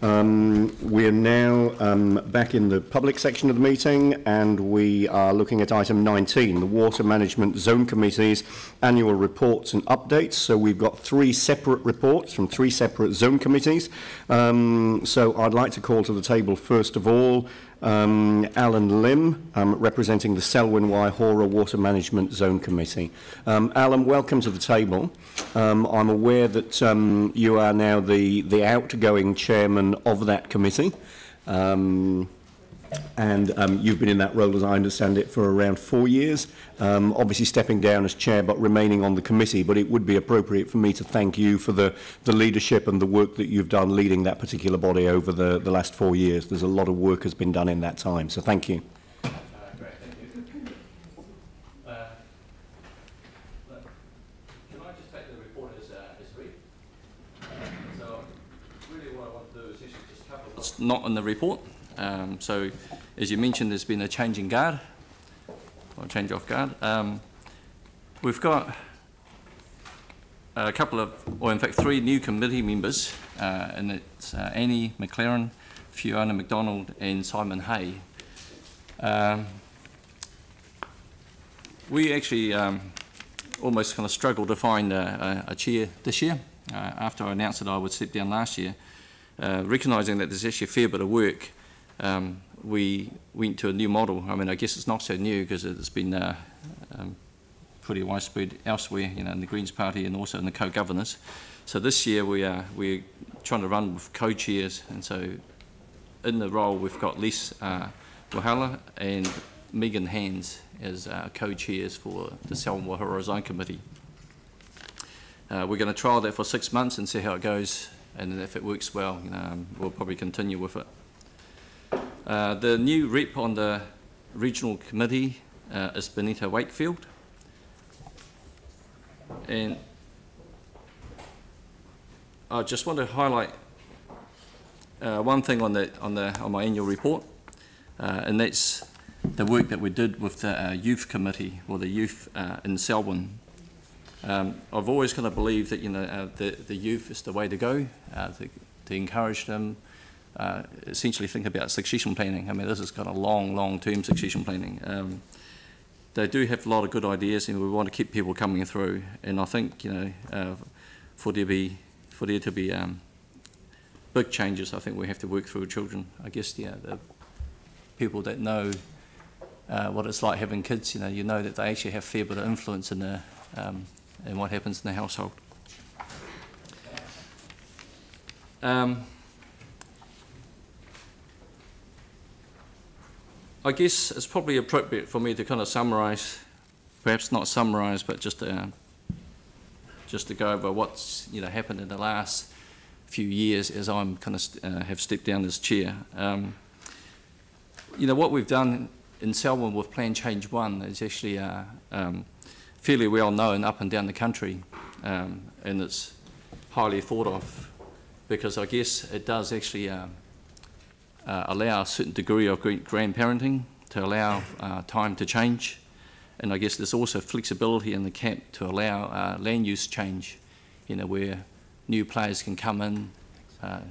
We are now back in the public section of the meeting, and we are looking at item 19, the Water Management Zone Committee's annual reports and updates. So we've got 3 separate reports from 3 separate zone committees. So I'd like to call to the table, first of all, Alan Lim, representing the Selwyn-Waihora Water Management Zone Committee. Alan, welcome to the table. I'm aware that you are now the outgoing chairman of that committee, and you've been in that role, as I understand it, for around 4 years, obviously stepping down as chair but remaining on the committee. But it would be appropriate for me to thank you for the leadership and the work that you've done leading that particular body over the last 4 years. There's a lot of work has been done in that time, so thank you. Great, thank you. Can I just take the report as read? So really what I want to do is actually just cover what's not in the report. So, as you mentioned, there's been a change in guard, or change of guard. We've got a couple of, or in fact 3 new committee members, and it's Annie McLaren, Fiona McDonald and Simon Hay. We actually almost kind of struggled to find a chair this year, after I announced that I would step down last year. Recognising that there's actually a fair bit of work, we went to a new model. I mean, I guess it's not so new because it's been pretty widespread elsewhere, you know, in the Greens Party and also in the co-governors. So this year we're trying to run with co-chairs, and so in the role we've got Les Wahala and Megan Hands as co-chairs for the Selwyn-Waihora Zone Committee. We're going to trial that for 6 months and see how it goes, and then if it works well, you know, we'll probably continue with it. The new rep on the regional committee is Benita Wakefield, and I just want to highlight one thing on my annual report, and that's the work that we did with the youth committee, or the youth in Selwyn. I've always kind of believed that, you know, the youth is the way to go, to encourage them. Essentially think about succession planning. I mean, this is kind of long-term succession planning. They do have a lot of good ideas, and we want to keep people coming through. And I think, you know, for there to be big changes, I think we have to work through children. I guess, yeah, the people that know what it's like having kids, you know that they actually have a fair bit of influence in the in what happens in the household. I guess it's probably appropriate for me to kind of summarise, perhaps not summarise, but just to go over what's, you know, happened in the last few years as I'm kind of have stepped down as chair. You know, what we've done in Selwyn with Plan Change 1 is actually fairly well known up and down the country, and it's highly thought of because I guess it does actually allow a certain degree of grandparenting, to allow time to change, and I guess there's also flexibility in the cap to allow land use change, you know, where new players can come in,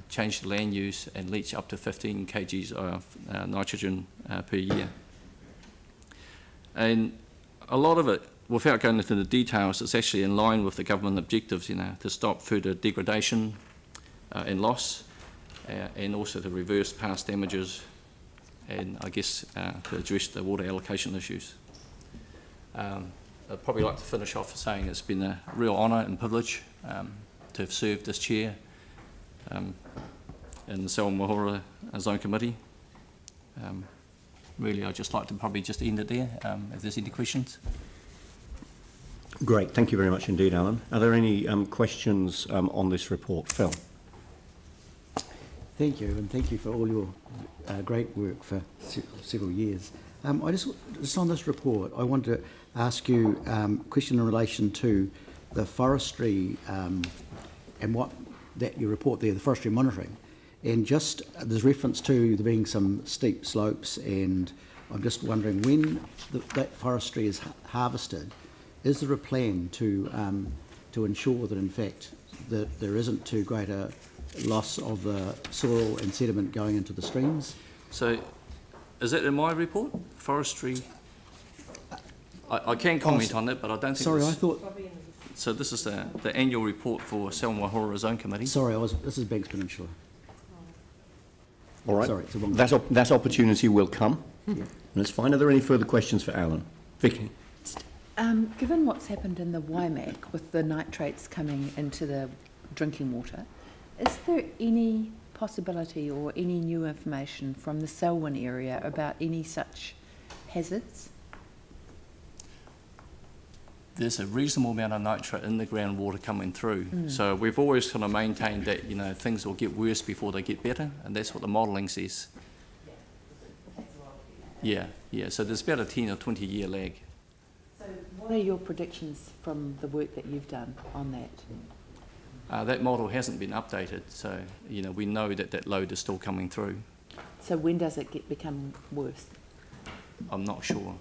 change the land use and leach up to 15 kgs of nitrogen per year. And a lot of it, without going into the details, it's actually in line with the government objectives, you know, to stop further degradation and loss, and also to reverse past damages, and I guess to address the water allocation issues. I'd probably like to finish off saying it's been a real honour and privilege to have served as chair in the Selwyn-Waihora Zone Committee. Really, I'd just like to probably just end it there, if there's any questions. Great, thank you very much indeed, Alan. Are there any questions on this report? Phil? Thank you, and thank you for all your great work for several years. I just on this report, I want to ask you a question in relation to the forestry and what that you report there, the forestry monitoring. And just there's reference to there being some steep slopes, and I'm just wondering when that forestry is harvested, is there a plan to ensure that in fact that there isn't too great a loss of the soil and sediment going into the streams. So, is that in my report? Forestry? I can comment on it, but I don't think. Sorry, I thought. So this is the annual report for Selma-Wahora Zone Committee. Sorry, this is Banks Peninsula. All right. Sorry, it's the wrong. That opportunity will come. Yeah. That's fine. Are there any further questions for Alan? Vicky? Given what's happened in the Waimak with the nitrates coming into the drinking water, is there any possibility or any new information from the Selwyn area about any such hazards? There's a reasonable amount of nitrate in the groundwater coming through. So we've always kind of maintained that, you know, things will get worse before they get better, and that's what the modelling says. Yeah, yeah. So there's about a 10 or 20 year lag. So what are your predictions from the work that you've done on that? That model hasn't been updated, so, you know, we know that that load is still coming through. So when does it become worse? I'm not sure,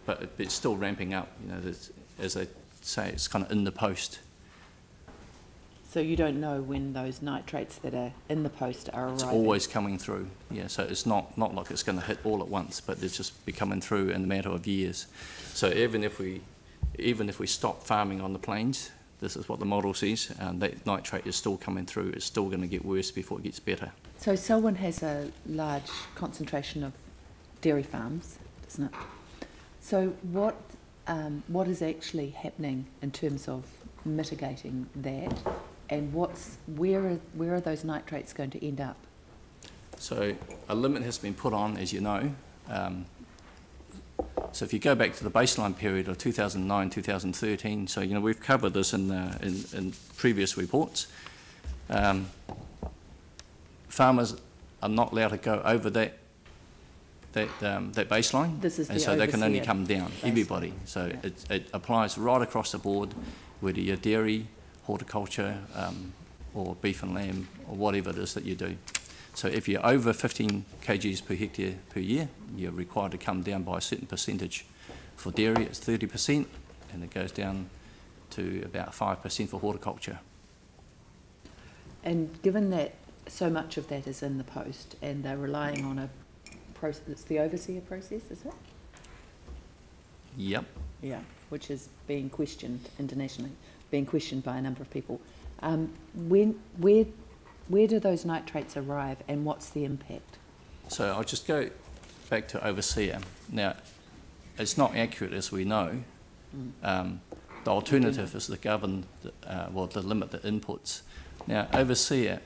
but it's still ramping up. You know, as I say, it's kind of in the post. So you don't know when those nitrates that are in the post are arriving? It's always coming through, yeah. So it's not like it's going to hit all at once, but it's just be coming through in a matter of years. So even if we stop farming on the plains, this is what the model says, that nitrate is still coming through. It's still going to get worse before it gets better. So Selwyn has a large concentration of dairy farms, doesn't it? So what is actually happening in terms of mitigating that, and where are those nitrates going to end up? So a limit has been put on, as you know. So if you go back to the baseline period of 2009-2013, so, you know, we've covered this in previous reports. Farmers are not allowed to go over that baseline, and so they can only come down, everybody. So yeah. It applies right across the board, whether you're dairy, horticulture, or beef and lamb, or whatever it is that you do. So if you're over 15 kgs per hectare per year, you're required to come down by a certain percentage. For dairy, it's 30%, and it goes down to about 5% for horticulture. And given that so much of that is in the post, and they're relying on a process, it's the overseer process, is it? Yep. Yeah, which is being questioned internationally, being questioned by a number of people. Where do those nitrates arrive, and what's the impact? So I'll just go back to overseer. Now, it's not accurate, as we know. The alternative is to govern, to limit the inputs. Now, overseer,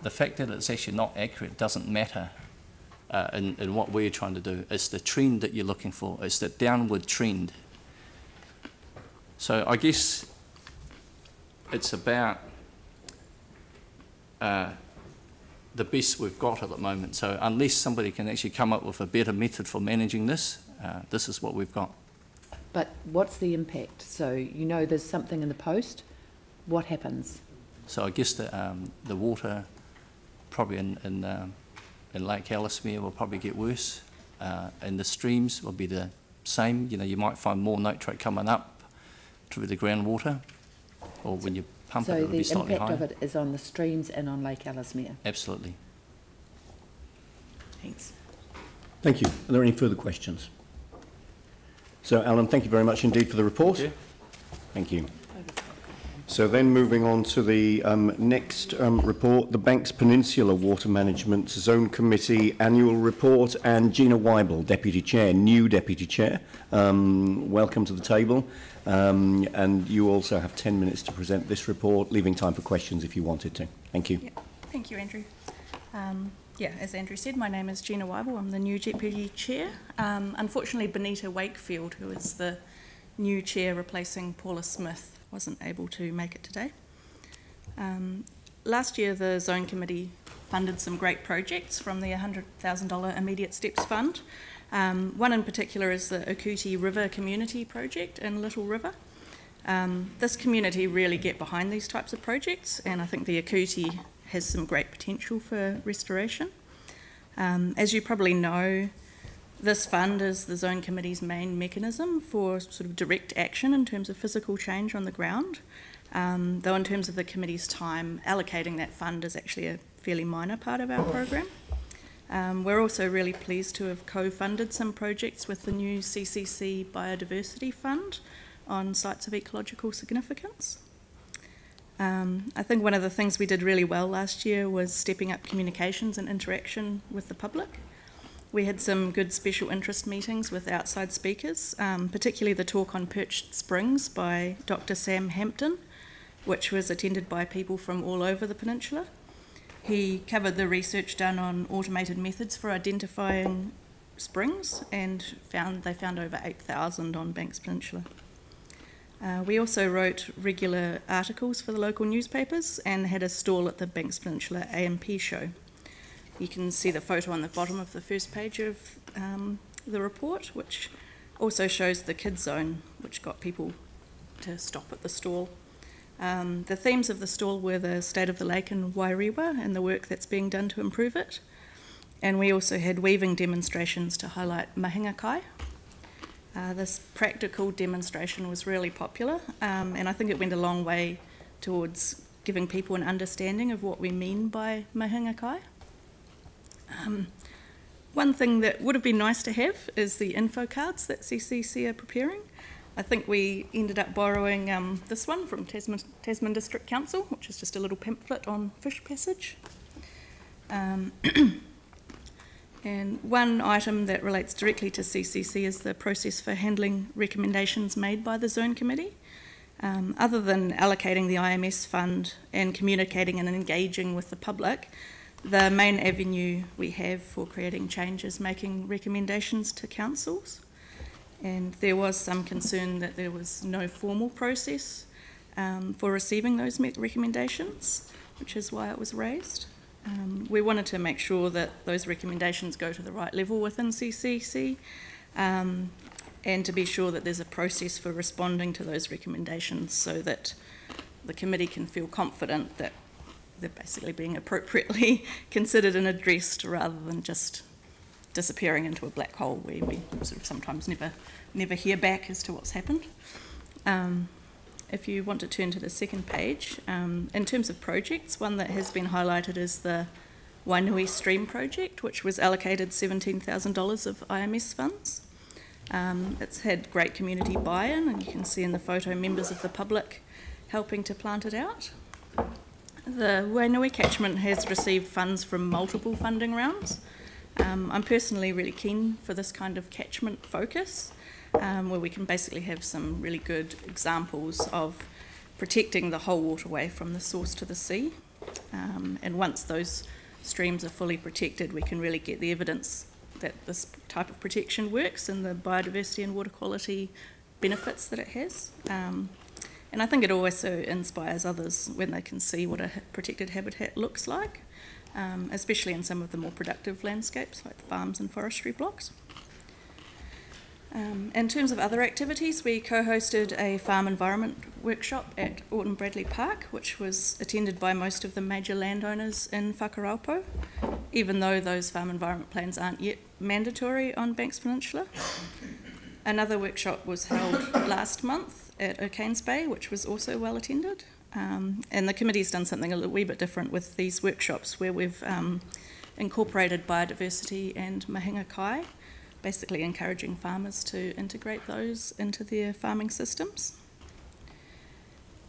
the fact that it's actually not accurate doesn't matter in what we're trying to do. It's the trend that you're looking for. It's the downward trend. So I guess it's about the best we've got at the moment. So unless somebody can actually come up with a better method for managing this, this is what we've got. But what's the impact? So you know there's something in the post. What happens? So I guess the water probably in Lake Ellesmere will probably get worse, and the streams will be the same. You know, you might find more nitrate coming up through the groundwater, or when you pump it, it'll be slightly higher. So the impact of it is on the streams and on Lake Ellesmere? Absolutely. Thanks. Thank you. Are there any further questions? So, Alan, thank you very much indeed for the report. Thank you. So then moving on to the next report, the Banks Peninsula Water Management Zone Committee Annual Report, and Gina Weibel, Deputy Chair, new Deputy Chair. Welcome to the table. And you also have 10 minutes to present this report, leaving time for questions if you wanted to. Thank you. Yeah. Thank you, Andrew. As Andrew said, my name is Gina Weibel. I'm the new Deputy Chair. Unfortunately, Benita Wakefield, who is the new Chair replacing Paula Smith, wasn't able to make it today. Last year, the Zone Committee funded some great projects from the $100,000 Immediate Steps Fund. One in particular is the Okuti River Community Project in Little River. This community really get behind these types of projects, and I think the Okuti has some great potential for restoration. As you probably know, this fund is the Zone Committee's main mechanism for sort of direct action in terms of physical change on the ground. though in terms of the committee's time, allocating that fund is actually a fairly minor part of our program. We're also really pleased to have co-funded some projects with the new CCC Biodiversity Fund on sites of ecological significance. I think one of the things we did really well last year was stepping up communications and interaction with the public. We had some good special interest meetings with outside speakers, particularly the talk on perched springs by Dr. Sam Hampton, which was attended by people from all over the peninsula. He covered the research done on automated methods for identifying springs, and they found over 8,000 on Banks Peninsula. We also wrote regular articles for the local newspapers and had a stall at the Banks Peninsula AMP show. You can see the photo on the bottom of the first page of the report, which also shows the kids zone, which got people to stop at the stall. The themes of the stall were the state of the lake in Wairua and the work that's being done to improve it. And we also had weaving demonstrations to highlight mahinga kai. This practical demonstration was really popular, and I think it went a long way towards giving people an understanding of what we mean by mahinga kai. One thing that would have been nice to have is the info cards that CCC are preparing. I think we ended up borrowing this one from Tasman District Council, which is just a little pamphlet on fish passage. And one item that relates directly to CCC is the process for handling recommendations made by the Zone Committee. Other than allocating the IMS fund and communicating and engaging with the public, the main avenue we have for creating change is making recommendations to councils. And there was some concern that there was no formal process for receiving those recommendations, which is why it was raised. We wanted to make sure that those recommendations go to the right level within CCC, and to be sure that there's a process for responding to those recommendations so that the committee can feel confident that they're basically being appropriately considered and addressed, rather than just disappearing into a black hole where we sort of sometimes never hear back as to what's happened. If you want to turn to the second page, in terms of projects, one that has been highlighted is the Wainui Stream project, which was allocated $17,000 of IMS funds. It's had great community buy-in, and you can see in the photo members of the public helping to plant it out. The Wainui catchment has received funds from multiple funding rounds. I'm personally really keen for this kind of catchment focus, where we can basically have some really good examples of protecting the whole waterway from the source to the sea. And once those streams are fully protected, we can really get the evidence that this type of protection works and the biodiversity and water quality benefits that it has. And I think it also inspires others when they can see what a protected habitat looks like, especially in some of the more productive landscapes like the farms and forestry blocks. In terms of other activities, we co-hosted a farm environment workshop at Orton Bradley Park, which was attended by most of the major landowners in Whakaraupo, even though those farm environment plans aren't yet mandatory on Banks Peninsula. Another workshop was held last month at O'Kane's Bay, which was also well attended. And the committee's done something a wee bit different with these workshops, where we've incorporated biodiversity and mahinga kai, basically encouraging farmers to integrate those into their farming systems.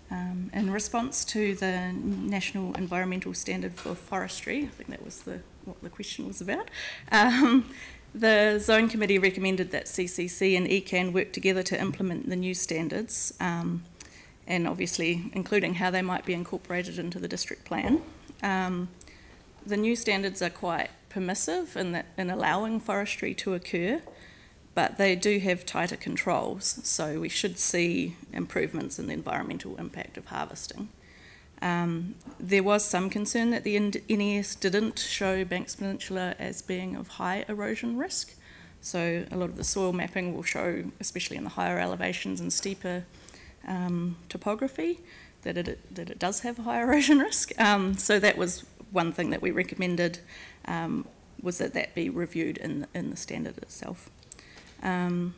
In response to the National Environmental Standard for Forestry, I think that was what the question was about, the Zone Committee recommended that CCC and ECAN work together to implement the new standards, and obviously including how they might be incorporated into the district plan. The new standards are quite permissive in allowing forestry to occur, but they do have tighter controls, so we should see improvements in the environmental impact of harvesting. There was some concern that the NES didn't show Banks Peninsula as being of high erosion risk, so a lot of the soil mapping will show, especially in the higher elevations and steeper topography, that it does have a high erosion risk. So that was one thing that we recommended, was that be reviewed in the standard itself. Turning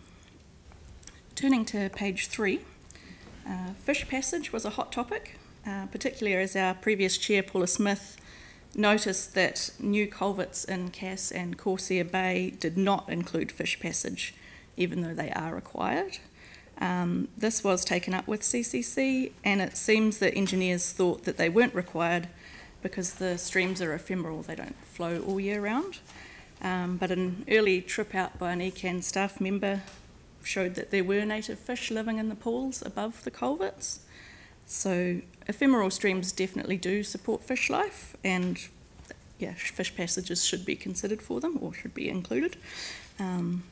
to page 3, Fish passage was a hot topic, particularly as our previous chair, Paula Smith, noticed that new culverts in Cass and Corsair Bay did not include fish passage, even though they are required. This was taken up with CCC, and it seems that engineers thought that they weren't required because the streams are ephemeral, they don't flow all year round. But an early trip out by an ECAN staff member showed that there were native fish living in the pools above the culverts. So ephemeral streams definitely do support fish life, and yeah, fish passages should be considered for them, or should be included.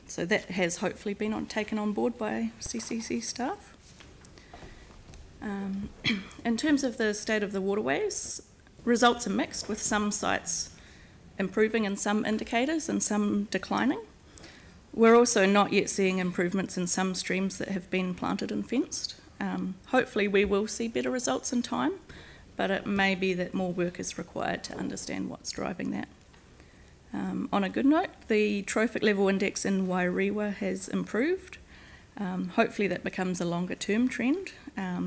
So that has hopefully been taken on board by CCC staff. In terms of the state of the waterways, results are mixed, with some sites improving in some indicators and some declining. We're also not yet seeing improvements in some streams that have been planted and fenced. Hopefully we will see better results in time, but it may be that more work is required to understand what's driving that. On a good note, the trophic level index in Wairewa has improved. Hopefully that becomes a longer term trend,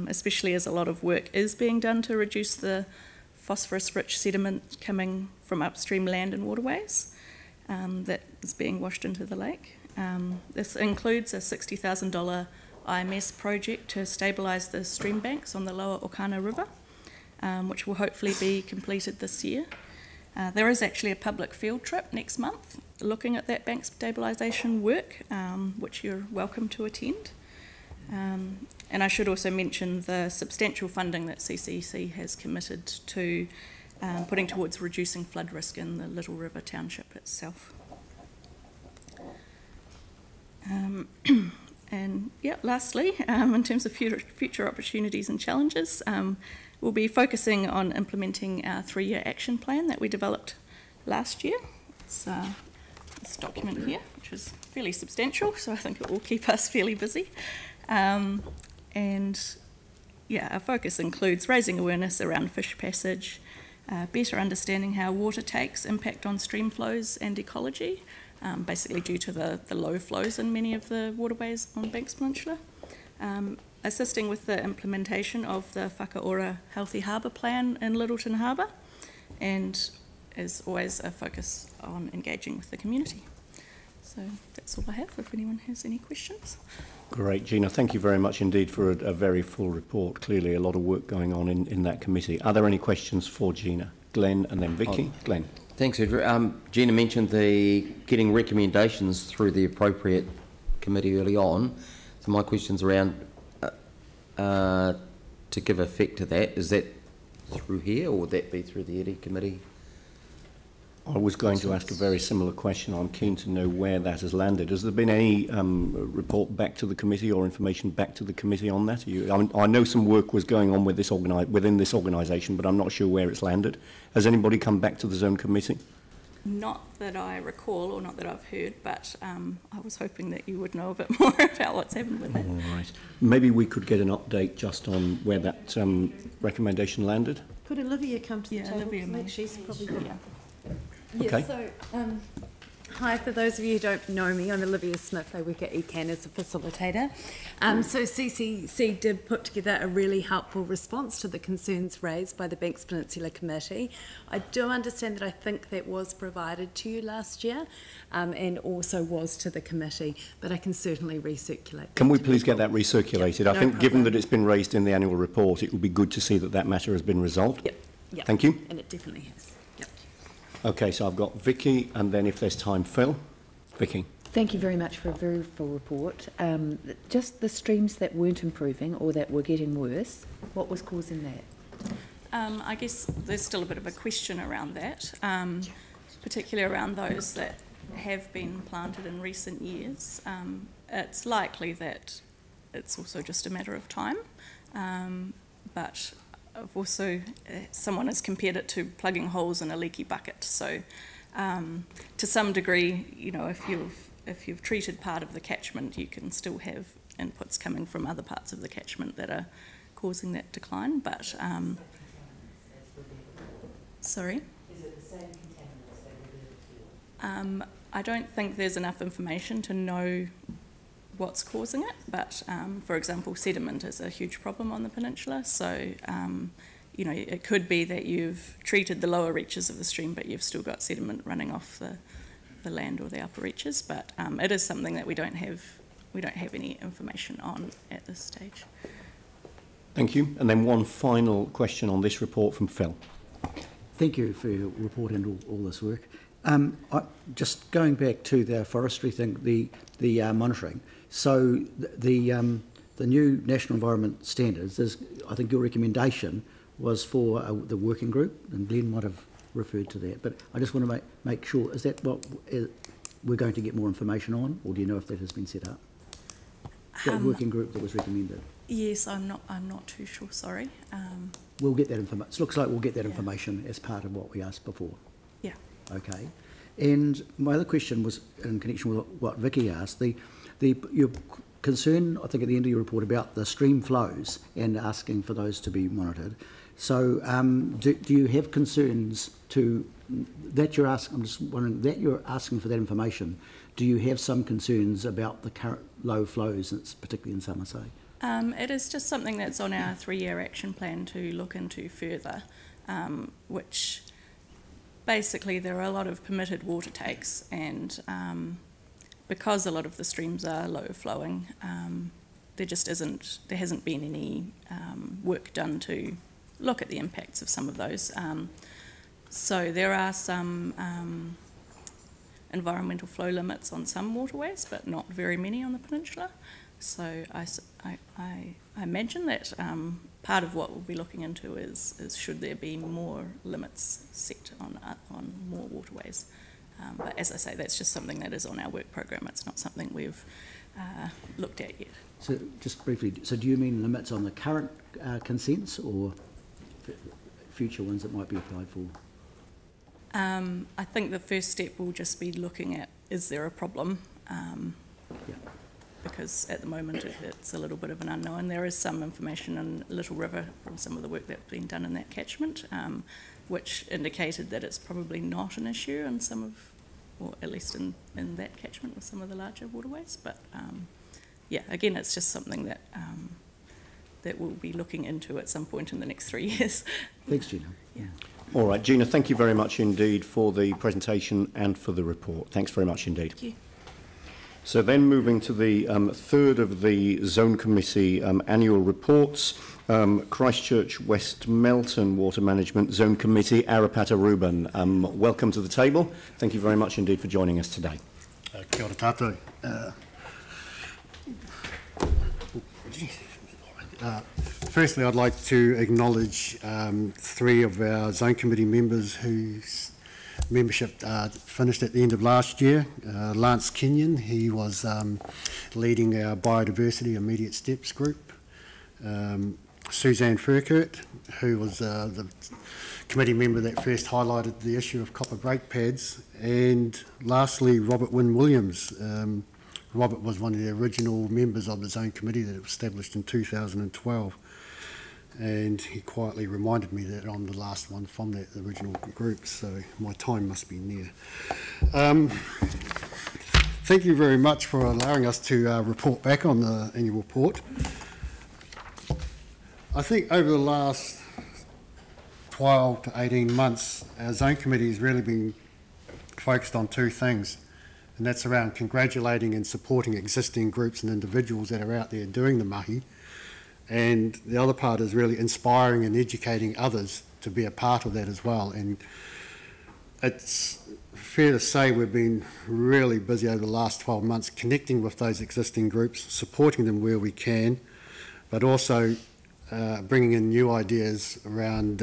especially as a lot of work is being done to reduce the phosphorus-rich sediment coming from upstream land and waterways that is being washed into the lake. This includes a $60,000 IMS project to stabilise the stream banks on the lower Okana River, which will hopefully be completed this year. There is actually a public field trip next month looking at that bank stabilisation work, which you're welcome to attend. And I should also mention the substantial funding that CCC has committed to putting towards reducing flood risk in the Little River Township itself. And yeah, lastly, in terms of future opportunities and challenges, we'll be focusing on implementing our 3-year action plan that we developed last year. It's this document here, which is fairly substantial, so I think it will keep us fairly busy. And yeah, our focus includes raising awareness around fish passage, better understanding how water takes impact on stream flows and ecology, basically due to the low flows in many of the waterways on Banks Peninsula. Assisting with the implementation of the Whakaora Healthy Harbour Plan in Littleton Harbour, and as always a focus on engaging with the community. So that's all I have, if anyone has any questions. Great, Gina. Thank you very much indeed for a very full report. Clearly a lot of work going on in that committee. Are there any questions for Gina? Glenn and then Vicky. Glenn. Thanks, Andrew. Gina mentioned getting recommendations through the appropriate committee early on. So my question's around to give effect to that. Is that through here, or would that be through the EDI committee? I was going to ask a very similar question. I'm keen to know where that has landed. Has there been any report back to the committee or information back to the committee on that? I know some work was going on with within this organisation, but I'm not sure where it's landed. Has anybody come back to the zone committee? Not that I recall, or not that I've heard, but I was hoping that you would know a bit more about what's happened with it. All right. Maybe we could get an update just on where that recommendation landed. Could Olivia come to the table? Olivia may. She's probably good. Yeah. Okay. Yeah, so, hi, for those of you who don't know me, I'm Olivia Smith. I work at ECAN as a facilitator. So CCC did put together a really helpful response to the concerns raised by the Banks Peninsula Committee. I do understand that I think that was provided to you last year and also was to the committee, but I can certainly recirculate. Can we please get that recirculated? Yep, I think no given problem. that it's been raised in the annual report, it would be good to see that that matter has been resolved. Yep. Thank you. And it definitely has. Yep. Okay, so I've got Vicky, and then if there's time, Phil. Vicky. Thank you very much for a very full report. Just the streams that weren't improving or that were getting worse, what was causing that? I guess there's still a bit of a question around that, particularly around those that have been planted in recent years. It's likely that it's also just a matter of time, but I've also, someone has compared it to plugging holes in a leaky bucket. So to some degree, you know, if you've treated part of the catchment, you can still have inputs coming from other parts of the catchment that are causing that decline. But sorry? Is it the same contaminants that were there before? I don't think there's enough information to know what's causing it, but for example, sediment is a huge problem on the peninsula, so you know, it could be that you've treated the lower reaches of the stream, but you've still got sediment running off the land or the upper reaches, but it is something that we don't have any information on at this stage. Thank you. And then one final question on this report from Phil. Thank you for your report and all this work. Just going back to the forestry thing, the monitoring. So the new National Environment Standards, I think your recommendation was for the working group, and Glenn might have referred to that, but I just want to make sure, is that what we're going to get more information on, or do you know if that has been set up? That working group that was recommended? Yes, I'm not too sure, sorry. We'll get that information. It looks like we'll get that information as part of what we asked before. Yeah. Okay. And my other question was in connection with what Vicky asked, your concern, I think at the end of your report, about the stream flows and asking for those to be monitored. So do you have concerns that you're asking, I'm just wondering, that you're asking for that information, do you have some concerns about the current low flows, particularly in Samasai? It is just something that's on our 3-year action plan to look into further, which basically there are a lot of permitted water takes, and because a lot of the streams are low flowing, there hasn't been any work done to look at the impacts of some of those. So there are some environmental flow limits on some waterways, but not very many on the peninsula. So I imagine that part of what we'll be looking into is should there be more limits set on more waterways. But as I say, that's just something that is on our work program. It's not something we've looked at yet. So just briefly, so do you mean limits on the current consents or future ones that might be applied for? I think the first step will just be looking at, is there a problem? Because at the moment it's a little bit of an unknown. There is some information in Little River from some of the work that's been done in that catchment, which indicated that it's probably not an issue in some of, or at least in that catchment with some of the larger waterways. But yeah, again, it's just something that that we'll be looking into at some point in the next 3 years. Thanks, Gina. Yeah. All right, Gina, thank you very much indeed for the presentation and for the report. Thanks very much indeed. Thank you. So then moving to the third of the Zone Committee annual reports, Christchurch West Melton Water Management Zone Committee, Arapata Ruben. Welcome to the table. Thank you very much indeed for joining us today. Kia ora tātou. Firstly, I'd like to acknowledge 3 of our Zone Committee members whose membership finished at the end of last year. Lance Kenyon, he was leading our Biodiversity Immediate Steps group. Suzanne Furkert, who was the committee member that first highlighted the issue of copper brake pads. And lastly, Robert Wynne Williams. Robert was one of the original members of the Zone Committee that was established in 2012. And he quietly reminded me that I'm the last one from that original group, so my time must be near. Thank you very much for allowing us to report back on the annual report. I think over the last 12 to 18 months, our Zone Committee has really been focused on 2 things, and that's around congratulating and supporting existing groups and individuals that are out there doing the mahi. And the other part is really inspiring and educating others to be a part of that as well. And it's fair to say we've been really busy over the last 12 months connecting with those existing groups, supporting them where we can, but also bringing in new ideas around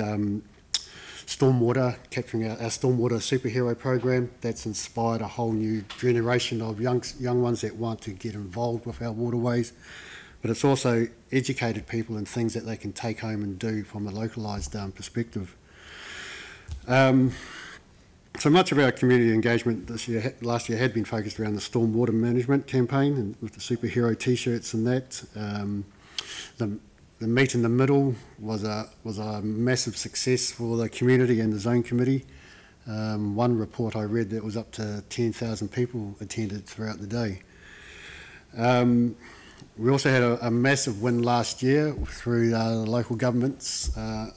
stormwater, capturing our stormwater superhero program. That's inspired a whole new generation of young ones that want to get involved with our waterways. But it's also educated people in things that they can take home and do from a localised perspective. So much of our community engagement last year had been focused around the stormwater management campaign and with the superhero T-shirts and that. The meet in the middle was a massive success for the community and the Zone Committee. One report I read that was up to 10,000 people attended throughout the day. We also had a massive win last year through the local governments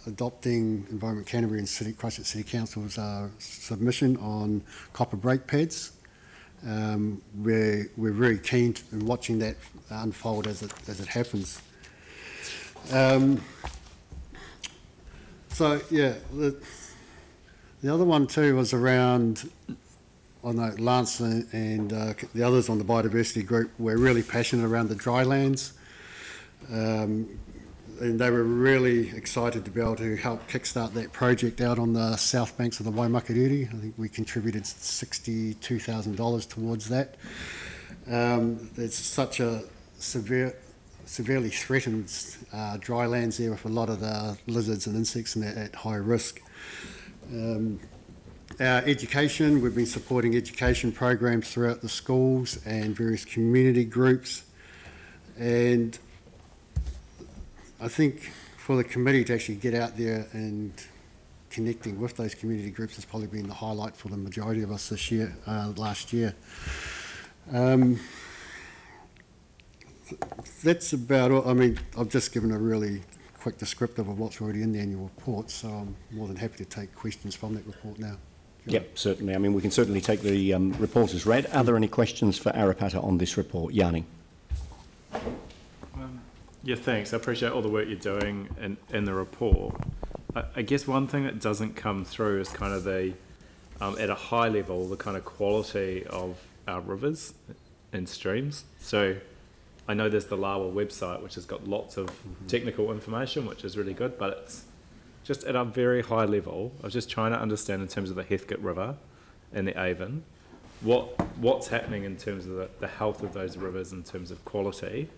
adopting Environment Canterbury and Christchurch City Council's submission on copper brake pads. We're very keen in watching that unfold as it happens. So yeah, the other one too was around. I know Lance and the others on the biodiversity group were really passionate around the drylands, and they were really excited to be able to help kickstart that project out on the south banks of the Waimakariri. I think we contributed $62,000 towards that. There's such a severely threatened drylands there with a lot of the lizards and insects at high risk. Our education, we've been supporting education programs throughout the schools and various community groups. And I think for the committee to actually get out there and connecting with those community groups has probably been the highlight for the majority of us this year, last year. That's about all. I mean, I've just given a really quick descriptive of what's already in the annual report, so I'm more than happy to take questions from that report now. Yep, certainly. I mean, we can certainly take the report as read. Are there any questions for Arapata on this report? Yanni. Yeah, thanks. I appreciate all the work you're doing in the report. I guess one thing that doesn't come through is kind of the, at a high level, the kind of quality of our rivers and streams. So I know there's the LAWA website, which has got lots of technical information, which is really good, but it's just at a very high level. I was just trying to understand in terms of the Heathcote River and the Avon, what's happening in terms of the health of those rivers in terms of quality,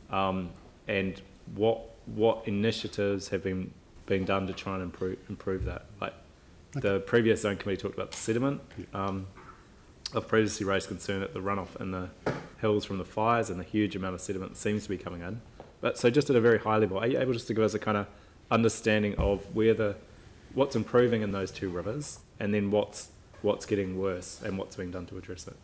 and what initiatives have been done to try and improve that. Like the previous zone committee talked about the sediment. I've previously raised concern at the runoff in the hills from the fires and the huge amount of sediment that seems to be coming in. But so just at a very high level, are you able just to give us a kind of understanding of what's improving in those two rivers, and then what's getting worse and what's being done to address it?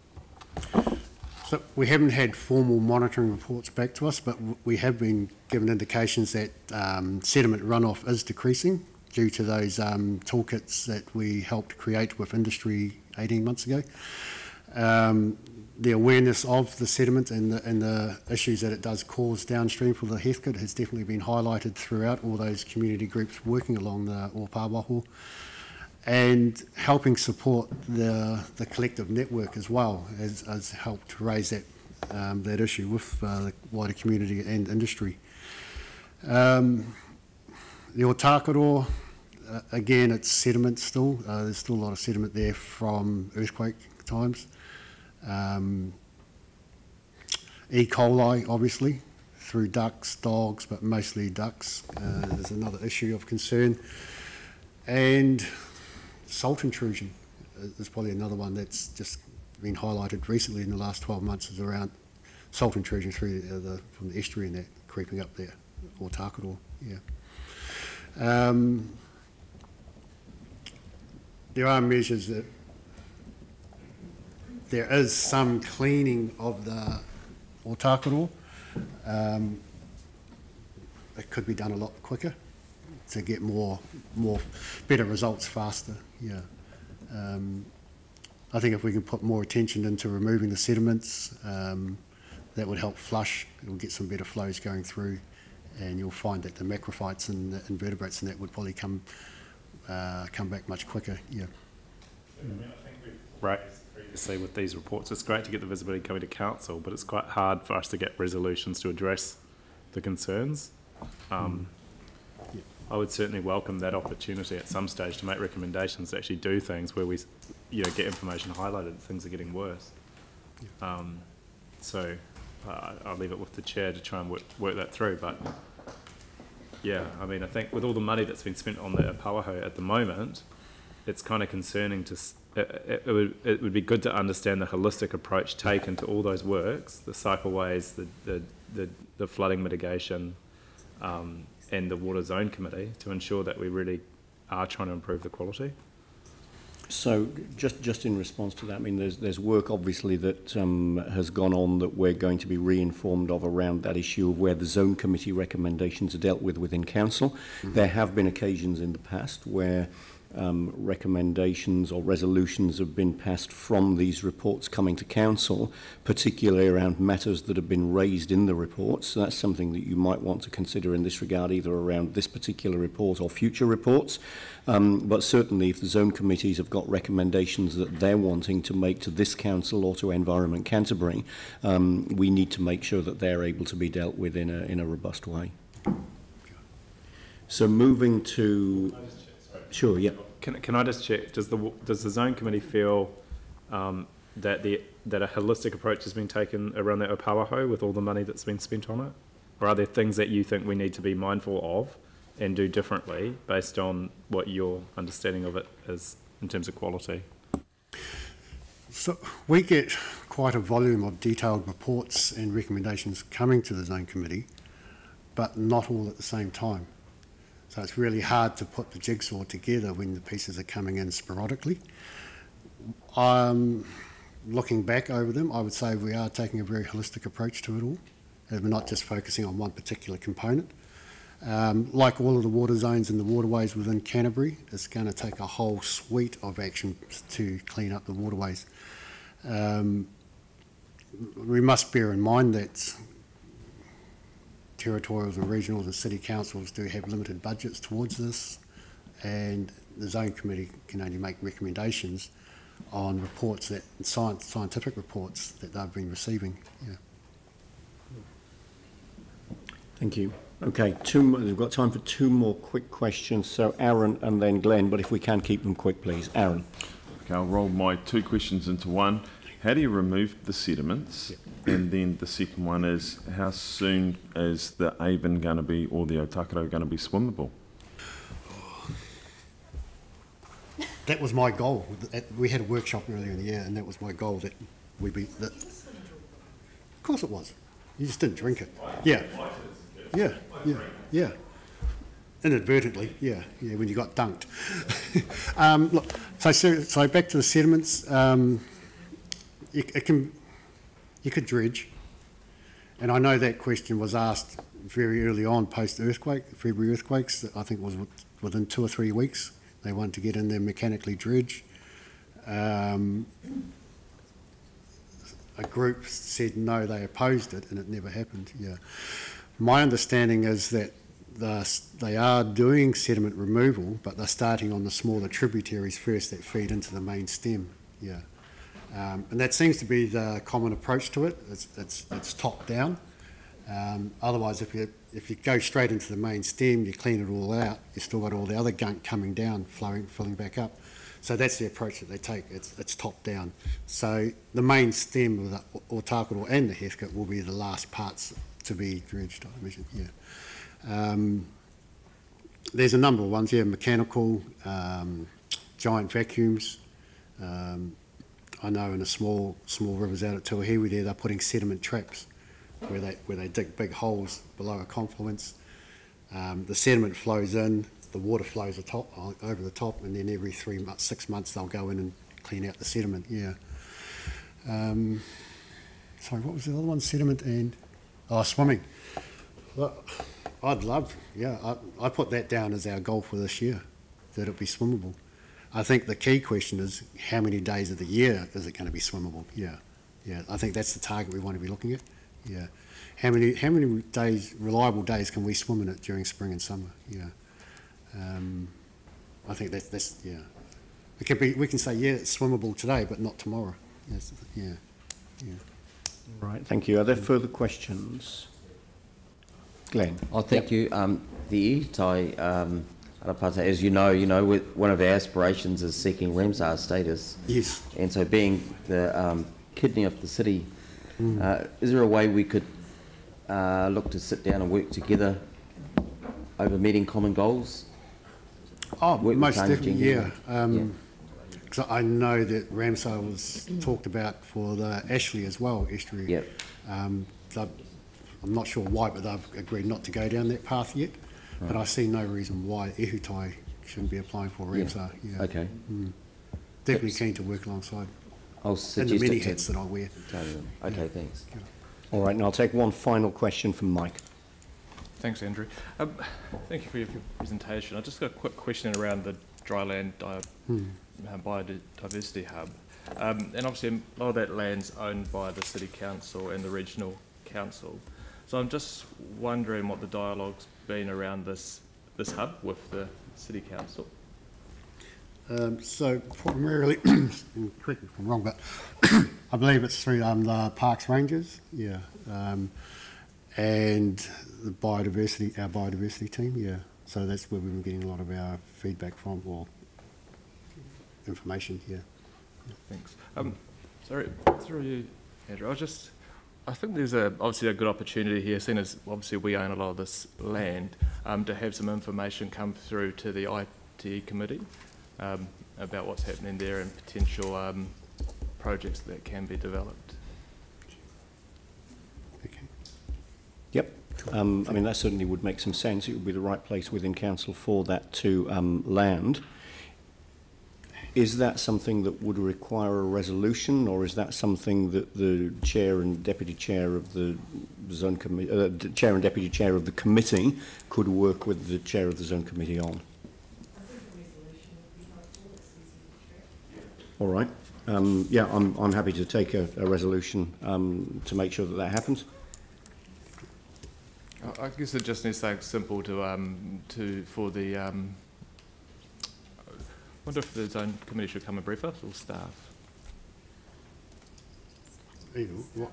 So we haven't had formal monitoring reports back to us, but we have been given indications that sediment runoff is decreasing due to those toolkits that we helped create with industry 18 months ago. The awareness of the sediment and the issues that it does cause downstream for the Heathcote has definitely been highlighted throughout all those community groups working along the Ōpāwaho, and helping support the collective network as well has helped raise that issue with the wider community and industry. The Ōtākaro, again, it's sediment still. There's still a lot of sediment there from earthquake times. E. coli, obviously, through ducks, dogs, but mostly ducks. There's another issue of concern. And salt intrusion is probably another one that's just been highlighted recently in the last 12 months, is around salt intrusion through from the estuary and that creeping up there, or Ōtākaro, yeah. There are measures that there is some cleaning of the Ōtākaro. It could be done a lot quicker to get better results faster. Yeah, I think if we can put more attention into removing the sediments, that would help flush. It will get some better flows going through, and you'll find that the macrophytes and the invertebrates and that would probably come back much quicker. Yeah. Right. Previously with these reports, it's great to get the visibility coming to council, but it's quite hard for us to get resolutions to address the concerns. I would certainly welcome that opportunity at some stage to make recommendations to actually do things where we, get information highlighted that things are getting worse. So I'll leave it with the chair to try and work that through. But yeah, I mean, I think with all the money that's been spent on the Pawaho at the moment, it's kind of concerning to. It would be good to understand the holistic approach taken to all those works, the cycleways, the flooding mitigation, and the water zone committee, to ensure that we really are trying to improve the quality. So just in response to that, I mean, there's work obviously that has gone on that we're going to be re-informed of around that issue of where the zone committee recommendations are dealt with within council. Mm-hmm. There have been occasions in the past where recommendations or resolutions have been passed from these reports coming to council, particularly around matters that have been raised in the reports. So that's something that you might want to consider in this regard, either around this particular report or future reports. But certainly if the zone committees have got recommendations that they're wanting to make to this council or to Environment Canterbury, we need to make sure that they're able to be dealt with in a robust way. So moving to... Sure, yeah. Can I just check? Does the zone committee feel that a holistic approach has been taken around the Opawaho with all the money that's been spent on it, or are there things that you think we need to be mindful of and do differently based on what your understanding of it is in terms of quality? So we get quite a volume of detailed reports and recommendations coming to the zone committee, but not all at the same time. So it's really hard to put the jigsaw together when the pieces are coming in sporadically. Looking back over them, I would say we are taking a very holistic approach to it all. And we're not just focusing on one particular component. Like all of the water zones and the waterways within Canterbury, it's going to take a whole suite of action to clean up the waterways. We must bear in mind that territorials and regionals and city councils do have limited budgets towards this, and the zone committee can only make recommendations on reports that scientific reports that they've been receiving. Yeah. Thank you. Okay, we've got time for two more quick questions. So Aaron and then Glenn, but if we can keep them quick, please. Aaron. Okay, I'll roll my two questions into one. How do you remove the sediments? Yep. And then the second one is, how soon is the Avon going to be, or the Otakaro going to be swimmable? That was my goal. We had a workshop earlier in the year, and that was my goal, that we be... Of course it was. You just didn't drink it. Yeah. Yeah. Inadvertently, yeah, when you got dunked. Look, so back to the sediments. You could dredge, and I know that question was asked very early on post-earthquake, February earthquakes. I think it was within 2 or 3 weeks. They wanted to get in there mechanically dredge. A group said no, they opposed it, and it never happened. Yeah, my understanding is that they are doing sediment removal, but they're starting on the smaller tributaries first that feed into the main stem. Yeah. And that seems to be the common approach to it. It's top down. Otherwise, if you go straight into the main stem, you clean it all out, you've still got all the other gunk coming down, filling back up. So that's the approach that they take. It's top down. So the main stem of the Otakaro and the Heathcote will be the last parts to be dredged, I imagine. Yeah. There's a number of ones. Yeah, mechanical, giant vacuums. I know in the small rivers out at Tuahiwi there, they're putting sediment traps where they dig big holes below a confluence. The sediment flows in, the water flows over the top, and then every 6 months they'll go in and clean out the sediment. Yeah. Sorry, what was the other one? Sediment and swimming. Well, I'd love. Yeah, I put that down as our goal for this year, that it be swimmable. I think the key question is, how many days of the year is it going to be swimmable? Yeah. I think that's the target we want to be looking at. Yeah. How many days, reliable days, can we swim in it during spring and summer? Yeah. I think that's yeah. It can be. We can say it's swimmable today, but not tomorrow. Yes. Yeah. Right. Thank you. Are there further questions? Glenn. Oh, thank you. The Itai. As you know, one of our aspirations is seeking Ramsar status. Yes. And so, being the kidney of the city, is there a way we could look to sit down and work together over meeting common goals? Oh, most definitely, yeah. Because I know that Ramsar was talked about for the Ashley as well, estuary. Yep. I'm not sure why, but they've agreed not to go down that path yet. Right. But I see no reason why Ehutai shouldn't be applying for Ramsar. Yeah. Okay. definitely keen to work alongside. I'll And the suggest many it to hats that I wear. Okay, thanks. All right, and I'll take one final question from Mike. Thanks, Andrew. Thank you for your presentation. I just got a quick question around the dryland biodiversity hub. And obviously a lot of that land's owned by the City Council and the Regional Council. So I'm just wondering what the dialogue's been around this hub with the City Council. So primarily, correct me if I'm wrong, but I believe it's through the Parks Rangers, yeah, and the our biodiversity team, yeah. So that's where we've been getting a lot of our feedback from, or information, yeah. Thanks. Sorry, through you, Andrew. I think there's obviously a good opportunity here, seeing as obviously we own a lot of this land, to have some information come through to the IT committee about what's happening there and potential projects that can be developed. Okay. Yep. I mean, that certainly would make some sense. It would be the right place within council for that to land. Is that something that would require a resolution, or is that something that the chair and deputy chair of the zone committee, chair and deputy chair of the committee, could work with the chair of the zone committee on? All right. Yeah, I'm happy to take a resolution to make sure that happens. I guess it just needs something simple for the. I wonder if the zone committee should come and brief us, or staff. Either, what?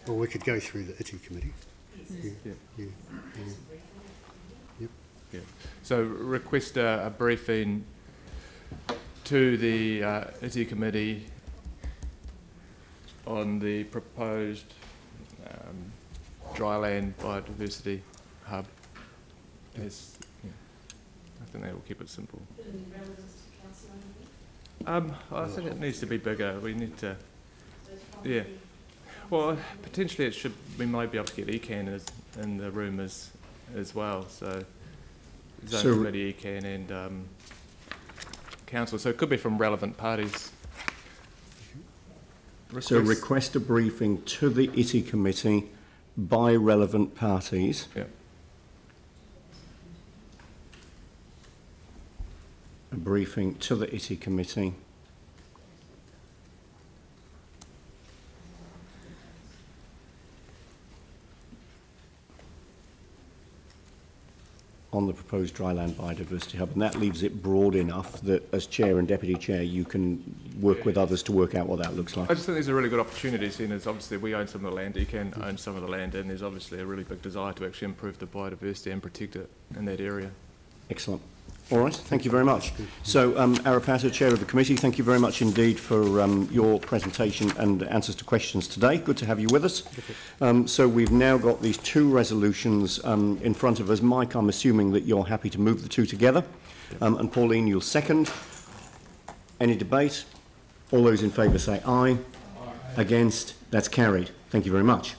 Or we could go through the ITI committee. Yeah. So request a briefing to the ITI committee on the proposed dryland biodiversity hub. I think that will keep it simple. I think it needs to be bigger. We need to, yeah. Well, potentially it should. We might be able to get ECAN in the room as well. So, zone committee, ECAN, and council. So it could be from relevant parties. So request a briefing to the ITI committee by relevant parties. Yeah. A briefing to the ITI committee on the proposed dryland biodiversity hub, and that leaves it broad enough that as chair and deputy chair you can work with others to work out what that looks like. I just think there's a really good opportunity, seeing as obviously we own some of the land, you can own some of the land, and there's obviously a really big desire to actually improve the biodiversity and protect it in that area. Excellent. All right, thank you very much. So, Arapata, Chair of the Committee, thank you very much indeed for your presentation and answers to questions today. Good to have you with us. So we've now got these two resolutions in front of us. Mike, I'm assuming that you're happy to move the two together. And Pauline, you'll second. Any debate? All those in favour say aye. Aye. Against? That's carried. Thank you very much.